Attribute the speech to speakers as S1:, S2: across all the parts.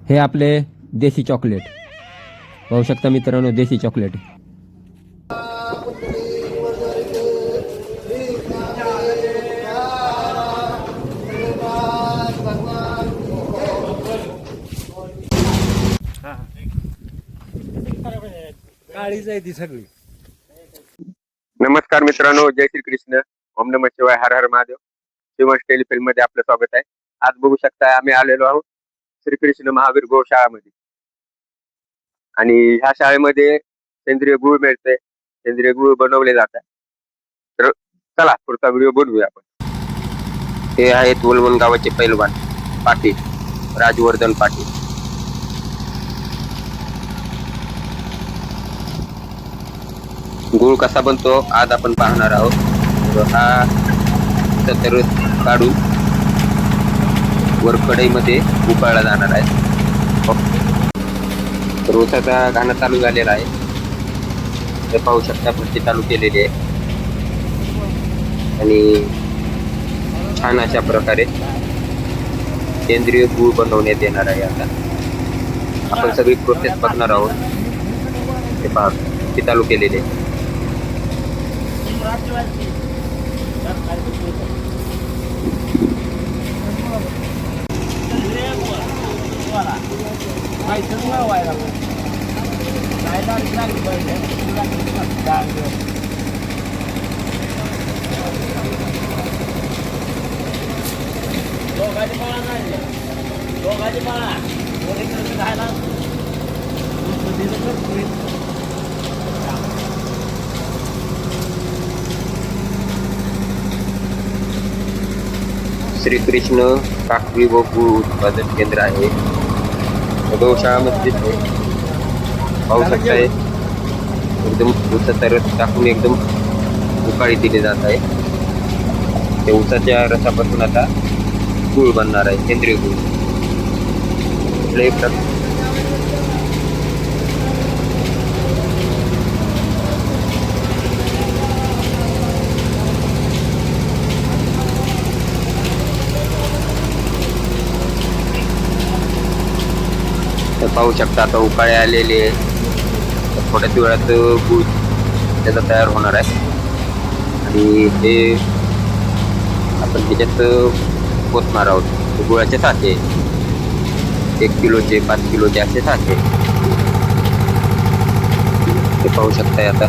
S1: हे आपले देसी चॉकलेट पाहू शकता मित्रांनो, देसी चॉकलेट.
S2: काळीच आहे ती सगळी.
S3: नमस्कार मित्रांनो, जय श्री कृष्ण, ओम नमः शिवाय, हर हर महादेव. शिवंश टेलिफिल्म मध्ये आपलं स्वागत आहे. आज बघू शकता आम्ही आलेलो आहोत श्रीकृष्ण महावीर गोशाळामध्ये. आणि ह्या शाळेमध्ये सेंद्रिय गुळ मिळते, सेंद्रिय गुळ बनवले जातात. तर चला पुढचा व्हिडिओ बनवूया आपण. हे आहेत वलवण गावाचे पैलवान पाटील, राजवर्धन पाटील. गुळ कसा बनतो आज आपण पाहणार आहोत. हा तर काढून वर कढईमध्ये उकळला जाणार आहे. रोसाचा घाणा चालू झालेला आहे, हे पाहू शकता. भट्टी चालू केलेली आहे आणि छान अशा प्रकारे सेंद्रिय गुळ बनवण्यात येणार आहे. आता आपण सगळी प्रोसेस बघणार आहोत. हे पहा, भट्टी चालू केलेली आहे. श्रीकृष्ण साखळी व गुळ उत्पादन केंद्र आहे. गौशाळामध्ये पाहू शकताय एकदम उसाचा रस टाकून एकदम उकाळी दिली जात आहे. त्या उसाच्या रसापासून आता गुळ बनणार आहे, सेंद्रिय गुळ. पाहू शकता आता उकाळे आलेले आहे. थोड्याच वेळात गुळ त्याचा तयार होणार आहे आणि हे आपण त्याच्यात पोचणार आहोत. गुळाचे साचे 1 किलोचे 5 किलोचे असे साचे ते पाहू शकताय. आता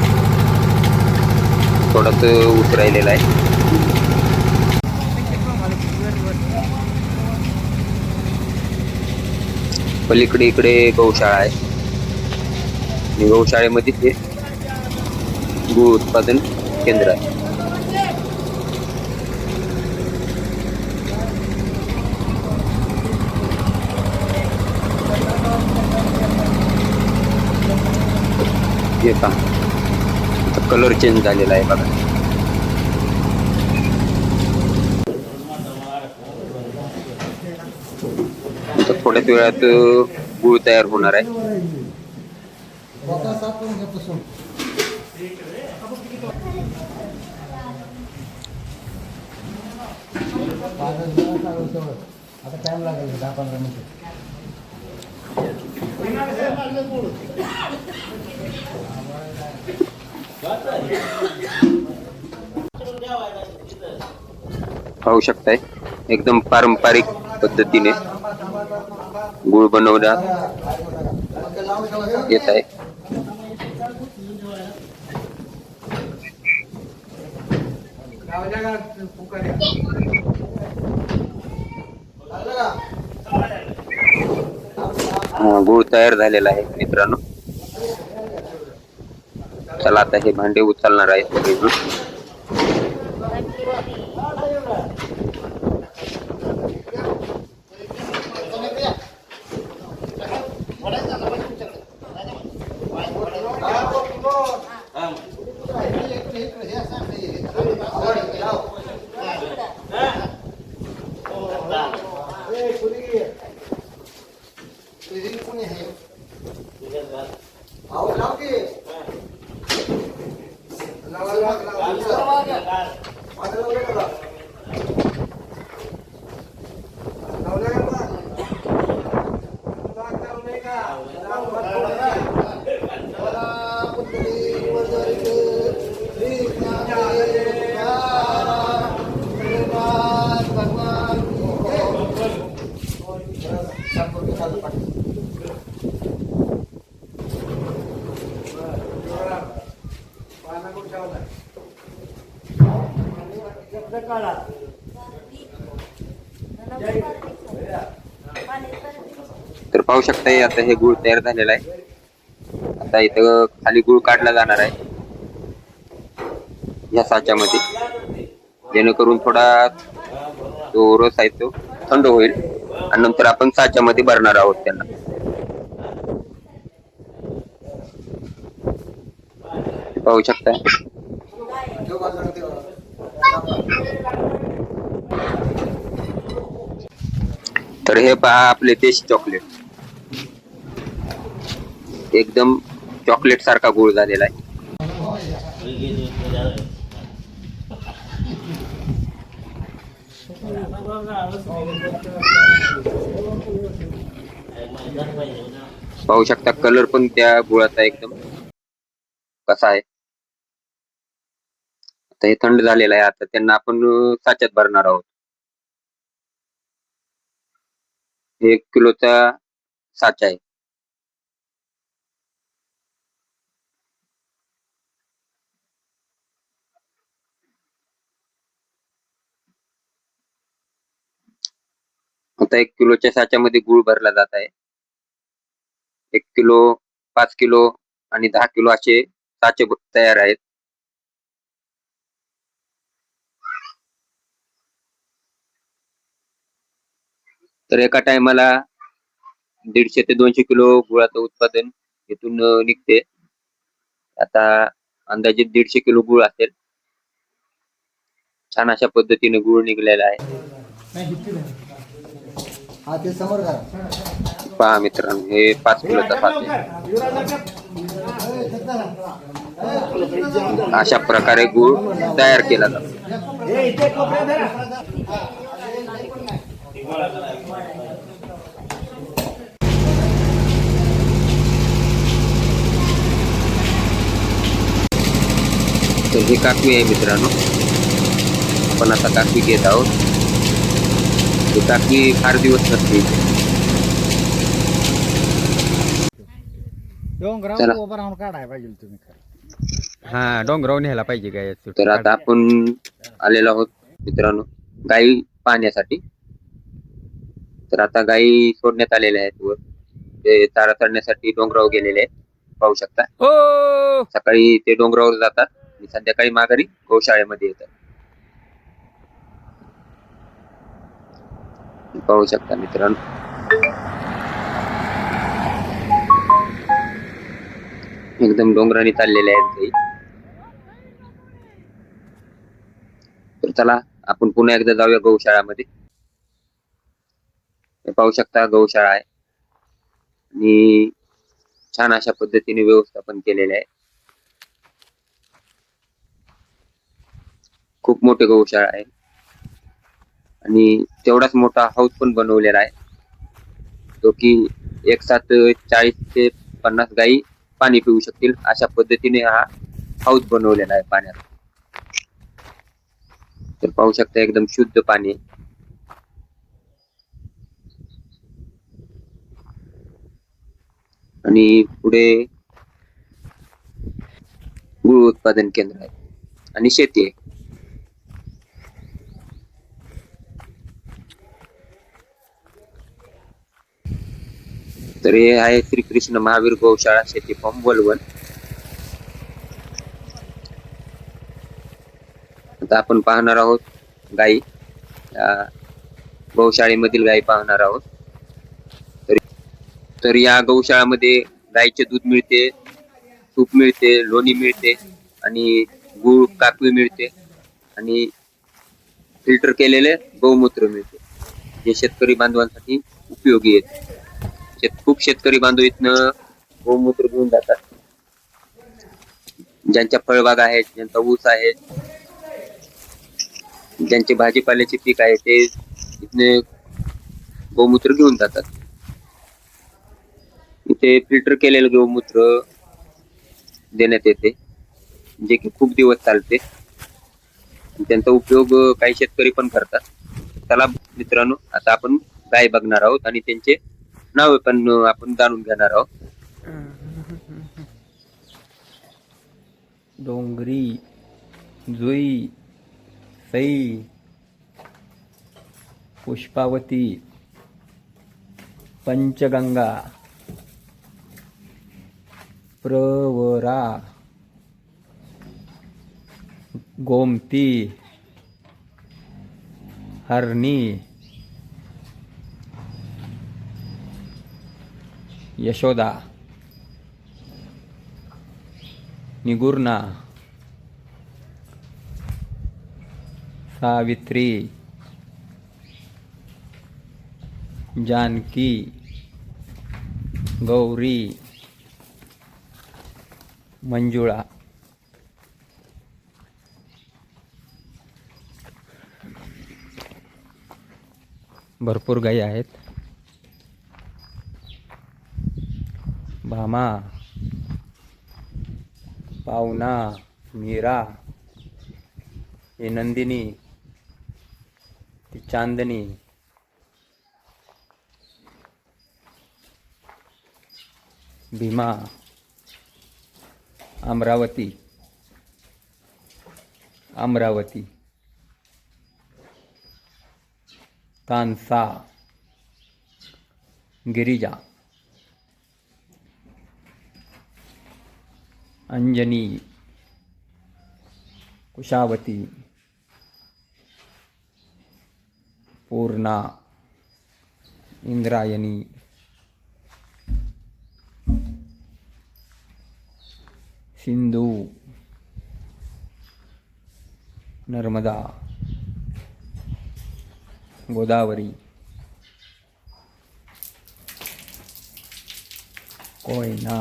S3: थोडंच ऊस राहिलेला आहे. पलीकडे इकडे गौशाळा आहे आणि गौशाळेमध्ये हे गुळ उत्पादन केंद्र आहे. हे पहा, कलर चेंज झालेला आहे बघा. थोड्याच वेळात गुळ तयार होणार आहे.
S2: आता टाइम लागेल 10-15 मिनिट.
S3: पाहू शकताय एकदम पारंपरिक पद्धतीने गुळ बनवण्यात येत आहे. गुळ तयार झालेला आहे मित्रांनो. चला आता हे भांडे उचलणार आहे. तर पाहू शकताय आता हे गुळ तयार झालेला आहे. आता इथं खाली गुळ काढला जाणार आहे या साच्यामध्ये, जेणेकरून थोडा जो रस आहे तो थंड होईल आणि नंतर आपण साच्यामध्ये भरणार आहोत त्यांना. पाहू शकताय. तर हे पहा आपले देशी चॉकलेट, एकदम चॉकलेट सारखा गुळ झालेला आहे. पाहू शकता कलर पण त्या गुळाचा एकदम कसा आहे. आता हे थंड झालेलं आहे. आता त्यांना आपण साच्यात भरणार आहोत. 1 किलोचा साचा आहे. आता 1 किलोच्या साच्यामध्ये गुळ भरला जात आहे. 1 किलो, 5 किलो आणि 10 किलो असे साचे तयार आहेत. तर एका टायमाला 150 ते 200 किलो गुळाचं उत्पादन इथून निघते. आता अंदाजे 150 किलो गुळ असेल. छान अशा पद्धतीने गुळ निघलेला आहे. पहा मित्रांनो, हे 5 किलोचा साचा आहे. अशा प्रकारे गुळ तयार केला जातो. तर ही काकवी आहे मित्रांनो, आपण आता काकवी घेत आहोत. ही काकवी फार दिवस नसते. चला.
S2: उभं राहून काढाय पाहिजे तुम्ही.
S1: हा, डोंगरावर न्यायला पाहिजे काय.
S3: तर आता आपण आलेलो आहोत मित्रांनो गाई पाहण्यासाठी. तर आता गाई सोडण्यात आलेल्या आहेत वर. ते चारा चढण्यासाठी डोंगरावर गेलेले आहेत. पाहू शकता.
S1: ओ
S3: सकाळी ते डोंगरावर जातात आणि संध्याकाळी माघारी गौशाळेमध्ये येतात. पाहू शकता मित्रांनो. एकदम डोंगराने चाललेले आहेत गाई. तर चला आपण पुन्हा एकदा जाऊया गौशाळामध्ये. पाहू शकता गौशाळा आहे आणि छान अशा पद्धतीने व्यवस्थापन केलेले आहे. खूप मोठे गौशाळा आहे आणि तेवढाच मोठा हाऊस पण बनवलेला आहे, जो की एक साथ 40 ते 50 गायी पाणी पिऊ शकतील अशा पद्धतीने हा हाऊस बनवलेला आहे पाण्याचा. तर पाहू शकता एकदम शुद्ध पाणी. आणि पुढे गुळ उत्पादन केंद्र आहे आणि शेती आहे. तर हे आहे श्रीकृष्ण महावीर गौशाळा शेती फॉर्म वलवल. आता आपण पाहणार आहोत गाई, गौशाळेमधील गाई पाहणार आहोत. तर या गौशाळामध्ये गाईचे दूध मिळते, तूप मिळते, लोणी मिळते आणि गुळ काकवी मिळते आणि फिल्टर केलेले गौमूत्र मिळते, जे शेतकरी बांधवांसाठी उपयोगी येते. खूप शेतकरी बांधव इथनं गौमूत्र घेऊन जातात. ज्यांच्या फळबाग आहेत, ज्यांचा ऊस आहे, ज्यांचे भाजीपाल्याचे पीक आहे, ते इथने गौमूत्र घेऊन जातात. इथे फिल्टर केलेलं गोमूत्र देण्यात येते, जे की खूप दिवस चालते. त्यांचा उपयोग काही शेतकरी पण करतात. चला मित्रांनो, आता आपण गाय बघणार आहोत आणि त्यांचे नाव पण आपण जाणून घेणार आहोत.
S1: डोंगरी, जुई, सई, पुष्पावती, पंचगंगा, प्रवरा, गोमती, हरणी, यशोदा, निगुर्ना, सावित्री, जानकी, गौरी, मंजुळा. भरपूर गायी आहेत. भामा, पावना, मीरा, ही नंदिनी, ती चांदनी, भीमा, अमरावती, अमरावती, तानसा, गिरिजा, अंजनी, कुशावती, पूर्णा, इंद्रायणी, सिंधू, नर्मदा, गोदावरी, कोयना,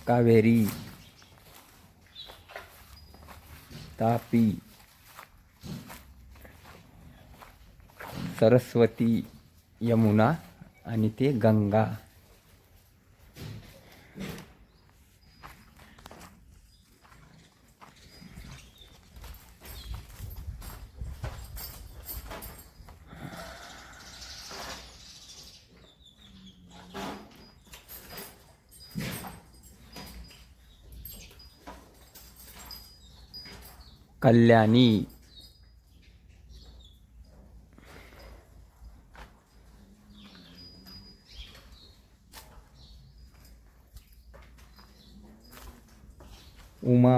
S1: कावेरी, तापी, सरस्वती, यमुना आणि ते गंगा. कल्याणी, उमा,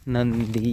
S1: नंदी,